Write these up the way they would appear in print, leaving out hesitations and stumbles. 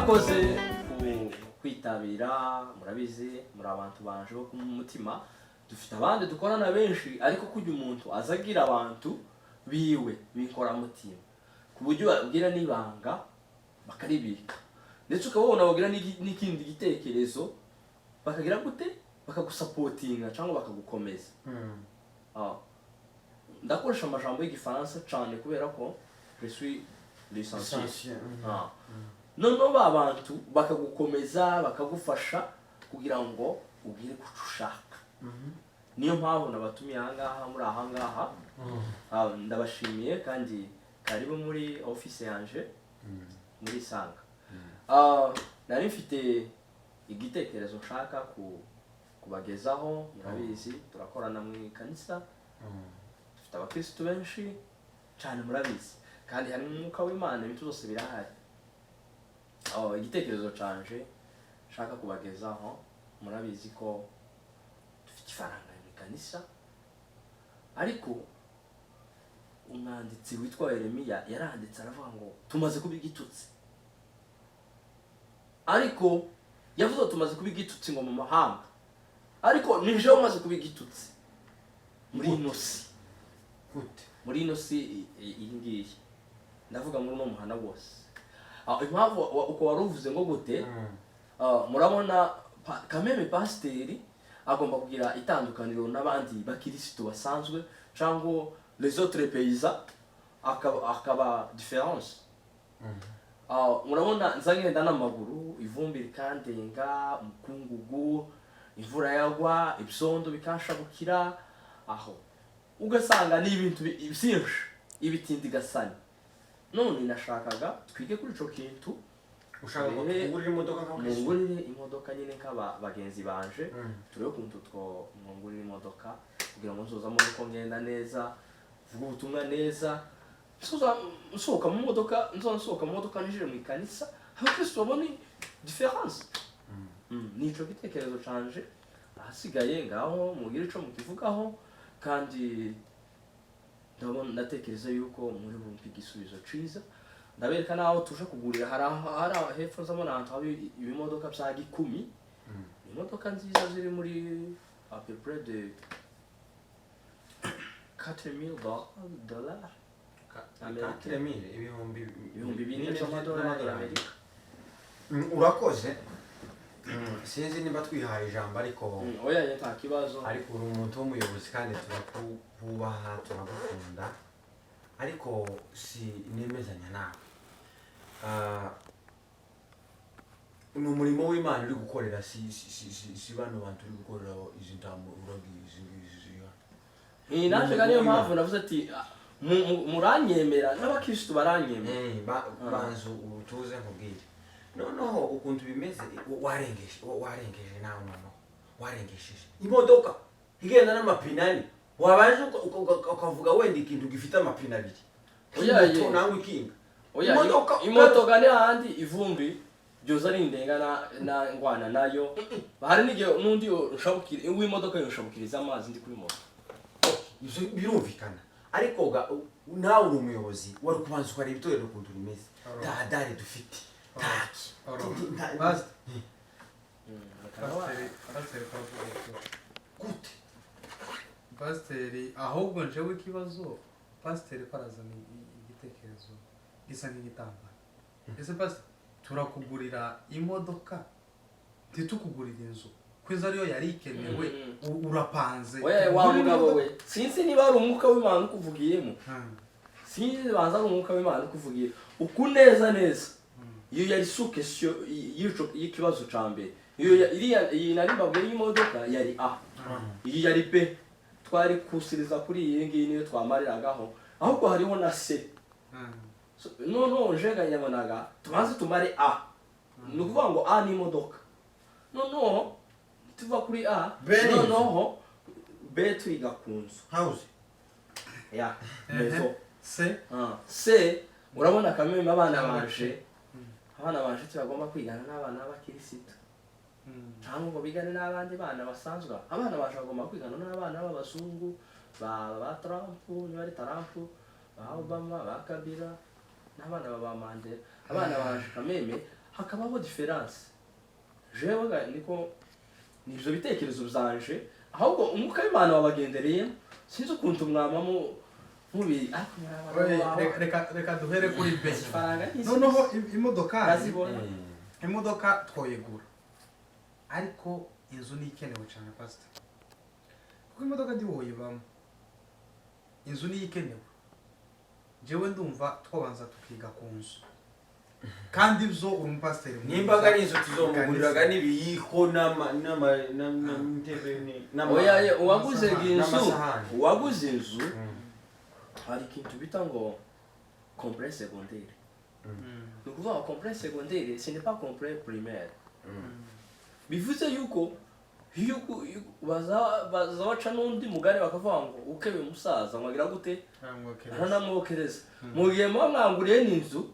mwakoze kwitabira murabizi muri abantu banje bo kumutima dufite abandi dukorana benshi ariko kujya umuntu azagira abantu biwe binkora mutima kuburyo babwira nibanga bakaribika ndetse ukabona bagira n'ikindi gitekerezo bakagira gute bakagusapotinga cyangwa bakagukomeza ndakoresha amajambo y'igifaransa cyane kubera ko je suis licencié noneho abantu bakagukomeza bakagufasha kugira ngo ugire kuco ushaka niyo mpamvu nabatumiye ahangaha muri ahangaha ndabashimiye kandi karibu muri office yanje muri Sanga nari mfite igitekerezo nshaka kubagezaho murabizi turakorana mu kanisa dufite abakristo benshi cyane murabizi kandi hari umwuka w'Imana ibintu byose birahari igitekerezo canje nshaka kubagezaho murabizi ko dufite ifaranga mu kanisa ariko umwanditsi witwa Yeremiya yaranditse aravuga ngo tumaze kuba igitutsi ariko yavuze tumaze kuba igitutsi ngo mu mahanga ariko nije umaze kuba igitutsi muri inosi muri inosi iyi ngiyi ndavuga muri no muhana wose impamvu uko waruvuze ngo gute murabona kameme pasteri agomba kugira itandukaniro n'abandi bakirisitu basanzwe cyangwa les autres paysans akaba différence murabona nzagenda n'amaguru ivumbi rikandenga umukungugu imvura yagwa ibyondo bikanshabukira aho ugasanga ni ibintu byinshi ibitindi gasani none nashakaga twige kuri ico kintu ushaka kugurira imodoka nk'umugurire imodoka nyine nk'abagenzi banje turebe kuntu mwongurira imodoka kugira ngo nzozamo uko ngenda neza vuga ubutumwa neza nsohoka mu modoka ninjire mu ikanisa abakristo babone différence nico gitekerezo canje ahasigaye ngaho mugire ico mukivugaho kandi ndabona ndatekereza yuko muri bumva igisubizo ciza ndabereka naho tuje kugurira hari hepfo nzabona ahantu hari ibimodoka bya 10 imodoka nziza ziri muri à peu près de 4000 dollars ibihumbi bine by'amadolari y'Amerika urakoze sinzi niba twihaye ijambo ariko oya nta kibazo ariko uri umuntu w'umuyobozi kandi turakubaha turagukunda ariko si nemezanya nawe ni umurimo w'Imana uri gukorera si bano bantu uri gukorera izi ntambo uragize naje niyo mpamvu navuze ati muranyemera n'abakristo baranyemera banzu utuze nkubwire noneho ukuntu bimeze warengeje nawe noneho warengesheje imodoka igenda n'amapinani wabanje ukavuga wenda ikintu gifite amapine abiri oya nawe ikinga imodoka ni handi ivumbi byoza rindenga na ngwana nayo hari n'igihe n'undi ushabukira w'imodoka yoshabukiriza amazi ndi kuri moto birumvikana ariko nawe uri umuyobozi wari kubanza ukareba itorero ukuntu rimeze dadare dufite taki gute pasiteri ahubwo njewe ikibazo pasiteri parazana igitekerezo gisa nk'igitambaro ese pasiteri turakugurira imodoka ntitukugurira inzu kwiza ariyo yari ikenewe urapanze wa mugabo we sinzi niba ari umwuka w'Imana ukuvugiyemo sinzi banza ari umwuka w'Imana ukuvugiye uku neza iyo yari sukesyo y'ikibazo cambe iyo iyi nari mbabwe y'imodoka yari iyi yari B twari kusiriza kuri iyi ngiyi niyo twamariraagaho ahubwo hariho na C no jenga nyabonaga tubanze tumare A nukuvuga ngo A ni imodoka no tuva kuri A no B twiga kunzu house ya mezo C urabona kameme abana banje tubagomba kwigana n'abana b'abakirisitu cyangwa ngo bigane n'abandi bana basanzwe abana baje bagomba kwigana n'abana b'abazungu ba Trump n'abari Trump ba Obama ba Kabila n'abana baba Mandela abana baje kameme hakabaho diferanse jewe niko nivyo bitekerezo byanje ahubwo umwuka w'Imana wabagendereye sinzi ukuntu mwamamo mubi reka duhere kuri benshi noneho imodoka twoyegura ariko inzu ni ikenewe cyane pastor kuko imodoka ndi woyibamo inzu ni ikenewe jewe ndumva twabanza tukiga ku nzu kandi byo uri umupasiteri nimba ari inzu tuzomuguriraga n'ibiyiko oya uwaguze inzu hari ikintu bita ngo complexe secondaire ni ukuvuga complexe secondaire ce n'est pas complexe primaire bivuze yuko bazabaca n'undi mugari bakavuga ngo ukebe umusaza mwagira gute aranamwokereza mu gihe muba mwanguriye n'inzu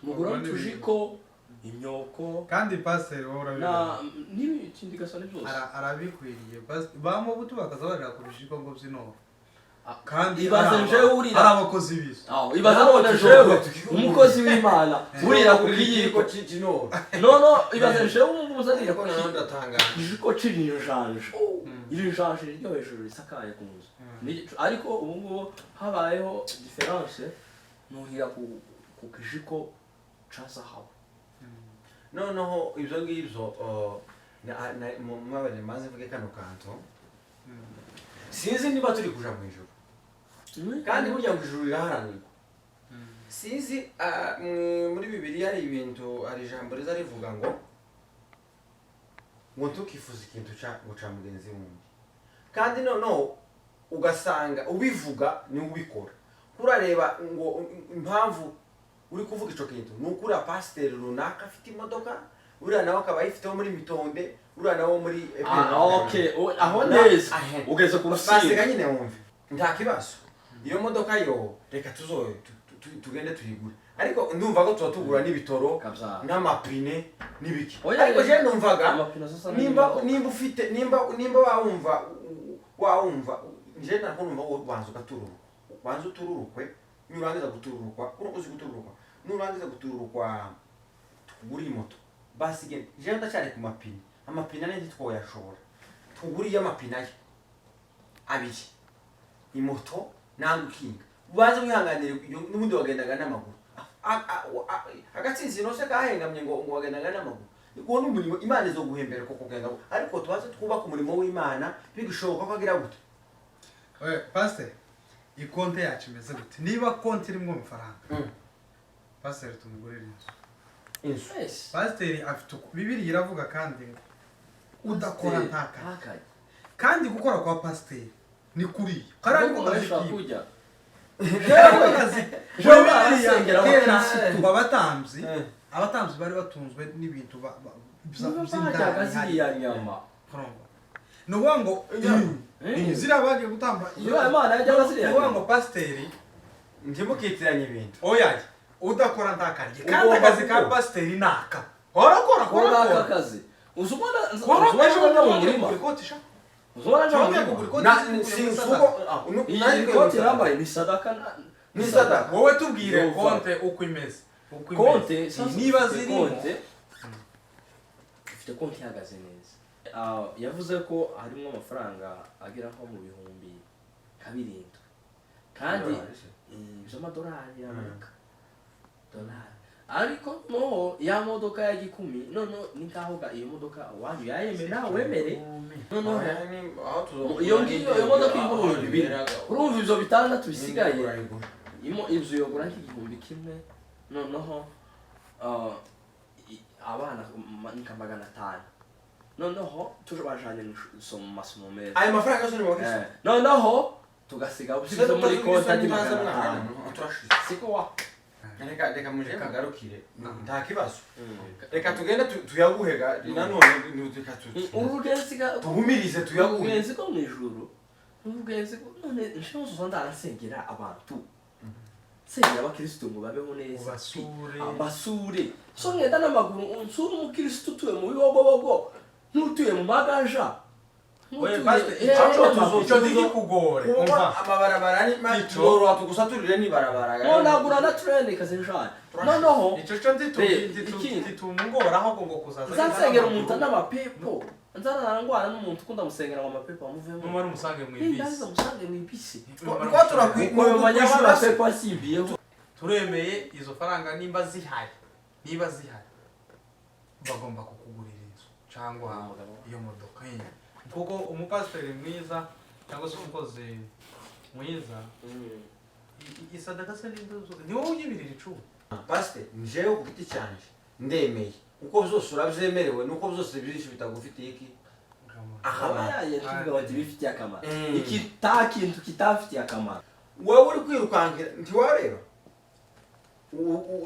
mugura utujiko imyoko kandi pasiteri wowe n'ibindi gasone byose arabikwiriye bamo butu bakaza barira ku bishiko ngo by'inoro kandi ibaze nje urira arabakozi bizo ibaze none jewe umukozi w'Imana urira ku kiyiko cy'inoro no ibaze nje umuzanira ko nando atanga ijiko cirinjanje irinjanje ryo hejuru risakaye ku nzu ariko ubu ngubu habayeho difference nuhira ku kijiko ca zahabu noneho ibyo ngibyo mwabane maze mvuge kano kanto sinzi niba turi kuja mu ijuru kandi burya ngo ijuru riraharanirwa sinzi muri Bibiliya hari ibintu hari ijambo riza rivuga ngo ntukifuze ikintu guca mugenzi wundi kandi noneho ugasanga ubivuga ni ubikora kurareba ngo impamvu uri kuvuga ico kintu nukura pasiteri runaka afite imodoka uriya nawe akaba yifiteho muri Mitonde uriya nawe muri okay aho neza ugeze ku basega nyine wumve nta kibazo iyo modoka yo reka tugende tuyigure ariko ndumva ko tugura n'ibitoro n'amapine n'ibiki ariko je ndumvaga nimba ufite nimba wawumva nje nako numva wanza utururukwe nurangiza gutururukwa uzi gutururukwa nurangiza gutururukwa tugura moto basi je ndacyari ku mapine amapine ane ntitwoyashobora tuguriye amapine aye abiri imoto nangukinga ubanze mwihanganire n'ubundi wagendaga n'amaguru agatsinzi no se kahengamye ngo wagendaga n'amaguru uko n'umurimo Imana izo guhembera ko kugenda ariko tubaze twubaka umurimo w'Imana bigishoboka ko agira gute pastor ikonte yacu imeze gute niba konti irimo amafaranga pastor tumugurira inzu pastor afite Bibiliya iravuga kandi udakora ntakaye kandi gukora kwa pastor ni kuri karari ko kazi kujya abatamzi bari batunzwe n'ibintu by'indanyama nuvuga ngo zira bagiye gutamba iyo Imana yajyaga ziriya nuvuga ngo pasiteri ntimukitiranye ibintu oya udakora ntakarye kandi akazi ka pasiteri naka horakora akazi uzubona mu murima uzubona yambaye ni sadaka wowe tubwire konte uko imeze konte niba ziri konte ifite konte ihagaze neza yavuze ko harimo amafaranga agera nko mu bihumbi 7 kandi $7 y'Amerika dolari ariko no ya modoka ya 10 none ni kahoga iyo modoka wanyu yayemera wemere none iyo ngiyo iyo modoka y'ibihumbi 2 urumva ivyo bitandatu bisigaye inzu yogura nk'igihumbi kimwe noneho abana nika 500 noneho tuje bajanye masomo meza ayo mafaranga yose ni mabakisi noneho tugasiga ubusize muri konta y'Imana siko wa reka muje kagarukire nta kibazo reka tugenda tuyaguhega nanone reka urugenziga tuhumirize tuyaguhe urugenziga mu ijuru urugenziga none nshozo zondansengera abantu sengera abakristo ngo babeho neza basure so ngenda n'amaguru unsura umukristo tuwe mu bibogobogo n'utuye mu magaja Oye pastor icyo ndigikugore kuba umva amabarabara ari Ico. matoro atugusaturire n'ibarabara nonagura na trend kazinjana noneho icyo cyo nditumungora aho ngo kuzaza nzansengera umuntu n'amapepo nzararangwana n'umuntu ukunda musengera ngo amapepo amuvemo numara umusange mu ndaza ibisi musange mu ibisi kuko uko yomanya amapepo asimbiyeho turemeye izo faranga nimba zihari bagomba kukugurira inzu cyangwa iyo modoka kuko umupasiteri mwiza cyangwa se umukozi mwiza isadaka se ni wowe ugibirira icumi pasiteri njewe ku giti cyanje ndemeye uko byose urabyemerewe nuko byose byinshi bitagufitiye iki akamaro tuvuga bati bifitiye akamaro ikintu kitafitiye akamaro wowe uri kwirukankira ntiwareba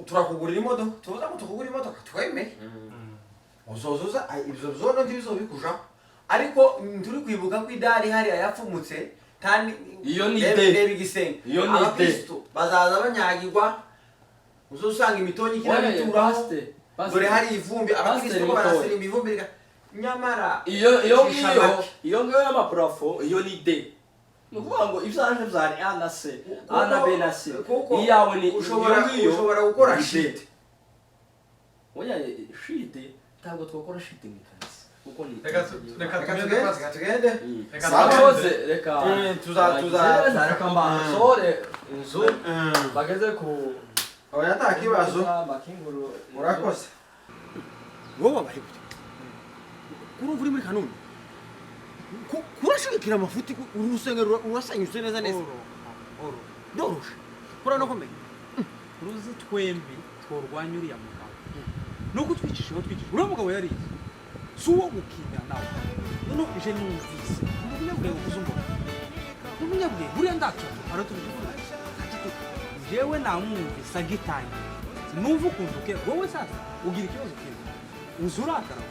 turakugurira imodoka tuvuze ngo tukugurira imodoka twemeye uzozuza ibyo byono ntibizobikujaho ariko turi kwibuka ko idari hariya yapfumutse kandi iyo ni reba igisenge iyo ni abakristo bazaza banyagirwa uzosanga imitonyi ikira bituraho dore hari ivumbi abakristo barasirimba ivumbi nyamara iyo ngiyo y'amaparafo iyo ni de ni ukuvuga ngo ibyanje byari a na c a na b na c iyawe ni ushobora gukora shite oya shite ntabwo twakora shite mu ikanisa kuko ni reka tugende sakoze reka tuza mbasore inzu bageze ku oya nta kibazo makinguru murakoze wowe wabaye gute kurumva uri muri kanuni kurashigikira amafuti urusengero urasanyutse neza neza doroshe kurana komeye ruzi twembi tworwanya uriya mugabo nuko twicisheho uriya mugabo yarize si uwo gukina nawe noneho ije numvise umunyabwenge ukuze umuntu umunyabwenge buriya ndacoto aratubije jewe namwumvise agitangira numva ukuntu ke wowe sasa ugira ikibazo keza uzurakara